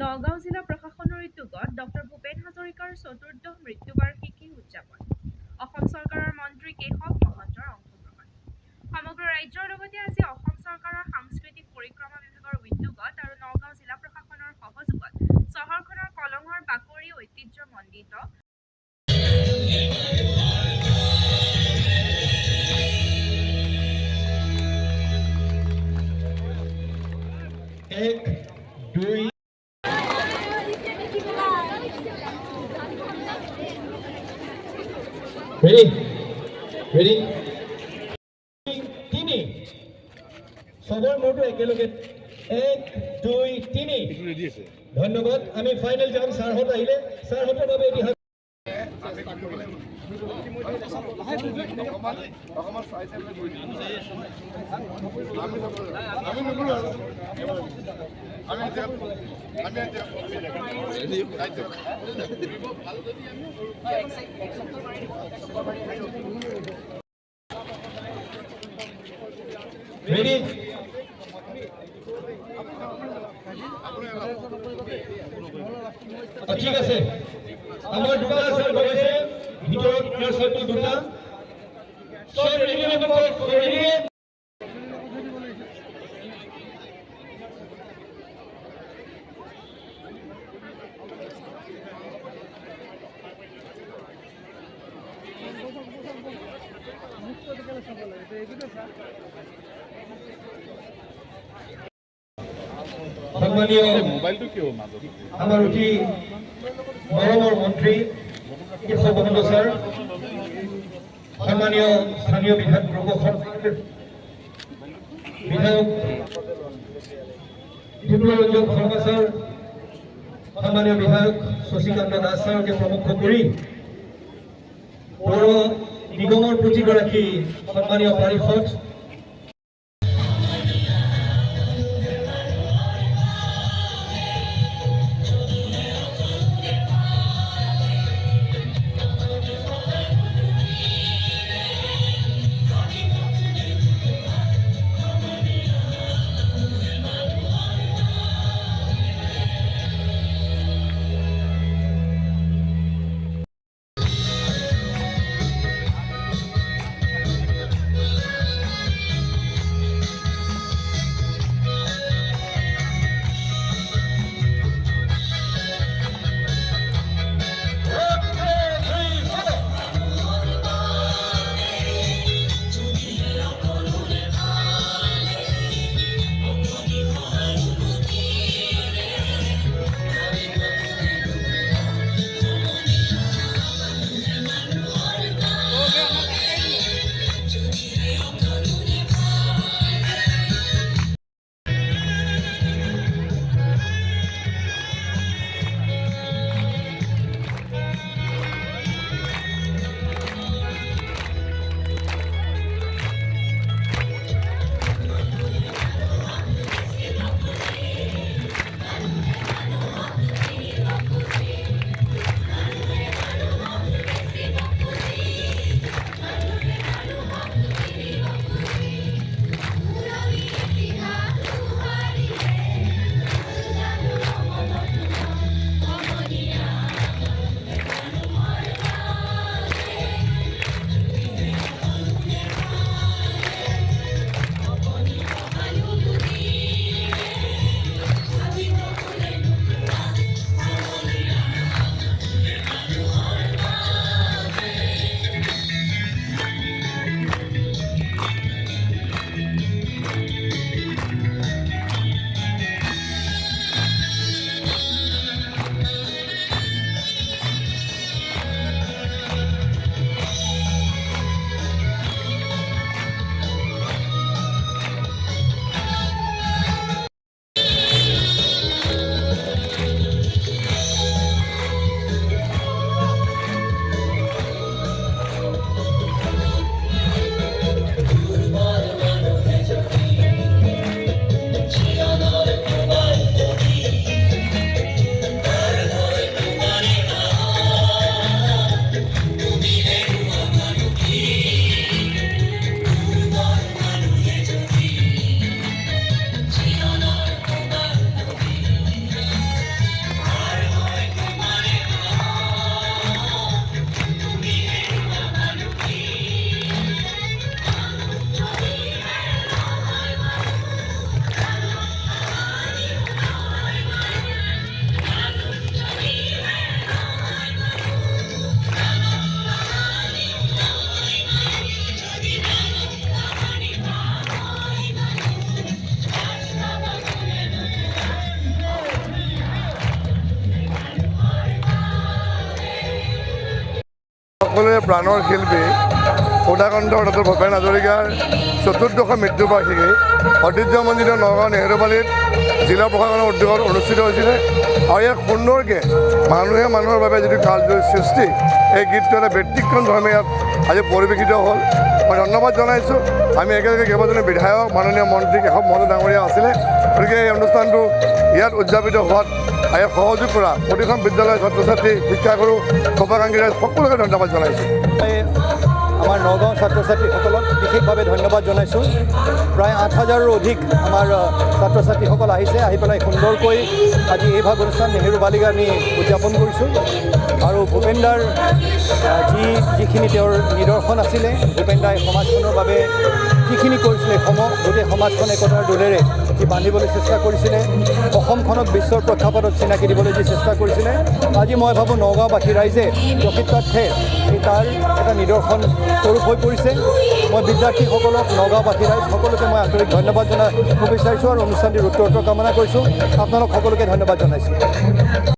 নগাঁও জিলা প্ৰশাসনৰ উদ্যোগত ডক্টৰ ভূপেন হাজৰিকাৰ চতুৰ্দশ মৃত্যুবাৰ্ষিকী উদযাপন। অসম চৰকাৰৰ মন্ত্ৰী কেশৱ মহন্তৰ অংশগ্ৰহণ। সমগ্ৰ ৰাজ্যৰ লগতে আজি অসম চৰকাৰৰ সাংস্কৃতিক পৰিক্ৰমা বিভাগৰ উদ্যোগত আৰু নগাঁও জিলা প্ৰশাসনৰ সহযোগত চহৰখনৰ কলঙৰ বাকৰি ঐতিহ্যমণ্ডিত एक दुई रेडी रेडी তিনি সবৰ মোৰটো একেলগে এক দুই তিনি ধন্যবাদ আমি ফাইনেল যাম ছাৰহঁত আহিলে ছাৰহঁতৰ বাবে এটি ৰেডি ঠিক আছে আমাৰ দুটা আছে বলেছে ভিতৰত ইনাৰ সাৰ্কেল দুটা সব ৰেডি হবে ৰেডি সম্মানীয় মোবাইলটো কিয় মাজত আমাৰ অতি মৰমৰ মন্ত্ৰী কেশৱ মহন্ত ছাৰ সম্মানীয় স্থানীয় বিধায়ক বিধায়ক ডিব্ৰুগঞ্জ শৰ্মা ছাৰ সম্মানীয় বিধায়ক শশীকান্ত দাস ছাৰকে প্ৰমুখ কৰি পৌৰ নিগমৰ প্ৰতিগৰাকী সম্মানীয় পাৰিষদ সকলোৰে প্ৰাণৰ শিল্পী সুধাকণ্ঠৰ ডক্টৰ ভূপেন হাজৰিকাৰ ৪ৰ্থ মৃত্যুবাৰ্ষিকী ঐতিহ্যমণ্ডিত নগাঁও নেহেৰুবালিত জিলা প্ৰশাসনৰ উদ্যোগত অনুষ্ঠিত হৈছিলে আৰু ইয়াত সুন্দৰকৈ মানুহে মানুহৰ বাবে যিটো কালজয়ী সৃষ্টি এই গীতটো এটা ব্যতিক্ৰমধৰ্মে ইয়াত আজি পৰিৱেশিত হ'ল। মই ধন্যবাদ জনাইছোঁ। আমি একেলগে কেইবাজনো বিধায়ক মাননীয় মন্ত্ৰী কেশৱ মহন্ত ডাঙৰীয়া আছিলে, গতিকে এই অনুষ্ঠানটো ইয়াত উদযাপিত হোৱাত ইয়াত সহযোগ কৰা প্ৰতিখন বিদ্যালয়ৰ ছাত্ৰ ছাত্ৰী শিক্ষাগুৰু শুভাকাংক্ষী ৰাইজ সকলোকে ধন্যবাদ জনাইছোঁ। আমাৰ নগাঁও ছাত্ৰ ছাত্ৰীসকলক বিশেষভাৱে ধন্যবাদ জনাইছোঁ। প্ৰায় ৮,০০০ৰো অধিক আমাৰ ছাত্ৰ ছাত্ৰীসকল আহিছে, আহি পেলাই সুন্দৰকৈ আজি এই ভাগ অনুষ্ঠান নেহেৰু বালিকা আমি উদযাপন কৰিছোঁ। আৰু ভূপেন দাৰ যিখিনি তেওঁৰ নিদৰ্শন আছিলে, ভূপেন দাই সমাজখনৰ বাবে যিখিনি কৰিছিলে গোটেই সমাজখন একতাৰ দোলেৰে সি বান্ধিবলৈ চেষ্টা কৰিছিলে, অসমখনক বিশ্বৰ প্ৰেক্ষাপটত চিনাকি দিবলৈ যি চেষ্টা কৰিছিলে, আজি মই ভাবোঁ নগাঁওবাসী ৰাইজে প্ৰকৃতাৰ্থে তাৰ এটা নিদৰ্শন স্বৰূপ হৈ পৰিছে। মই বিদ্যাৰ্থীসকলক, নগাঁওবাসী ৰাইজ সকলোকে মই আন্তৰিক ধন্যবাদ জনাব বিচাৰিছোঁ আৰু অনুষ্ঠানটিৰ উত্তৰোত্তৰ কামনা কৰিছোঁ। আপোনালোক সকলোকে ধন্যবাদ জনাইছোঁ।